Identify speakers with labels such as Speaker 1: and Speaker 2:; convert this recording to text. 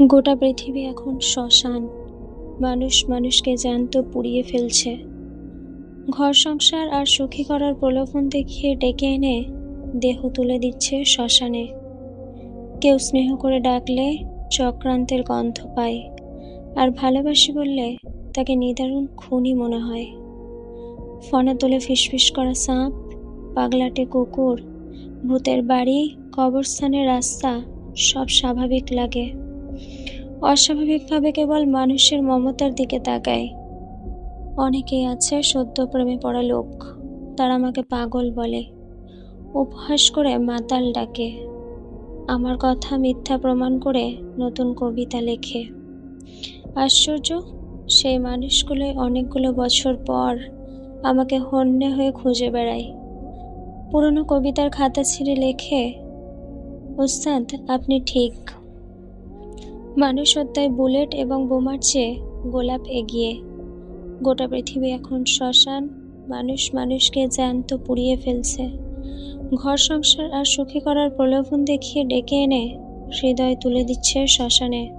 Speaker 1: গোটা পৃথিবী এখন শ্মশান। মানুষ মানুষকে জ্যান্ত পুড়িয়ে ফেলছে। ঘর সংসার আর সুখী করার প্রলোভন দেখিয়ে ডেকে এনে দেহ তুলে দিচ্ছে শ্মশানে। কেউ স্নেহ করে ডাকলে চক্রান্তের গন্ধ পায়, আর ভালোবাসি বললে তাকে নিদারুণ খুনি মনে হয়। ফনা তোলে ফিসফিস করা সাপ, পাগলাটে কুকুর, ভূতের বাড়ি, কবরস্থানের রাস্তা সব স্বাভাবিক লাগে। অস্বাভাবিকভাবে কেবল মানুষের মমতার দিকে তাকায়। অনেকেই আছে সদ্য প্রেমে পড়া লোক, তারা আমাকে পাগল বলে, উপহাস করে মাতাল ডাকে, আমার কথা মিথ্যা প্রমাণ করে নতুন কবিতা লেখে। আশ্চর্য, সেই মানুষগুলো অনেকগুলো বছর পর আমাকে হন্যে হয়ে খুঁজে বেড়ায়। পুরনো কবিতার খাতা ছিঁড়ে লেখে, ওস্তাদ আপনি ঠিক। মানুষ হত্যায় বুলেট এবং বোমার চেয়ে গোলাপ এগিয়ে। গোটা পৃথিবী এখন শ্মশান। মানুষ মানুষকে জ্যান্ত পুড়িয়ে ফেলছে। ঘর সংসার আর সুখী করার প্রলোভন দেখিয়ে ডেকে এনে হৃদয় তুলে দিচ্ছে শ্মশানে।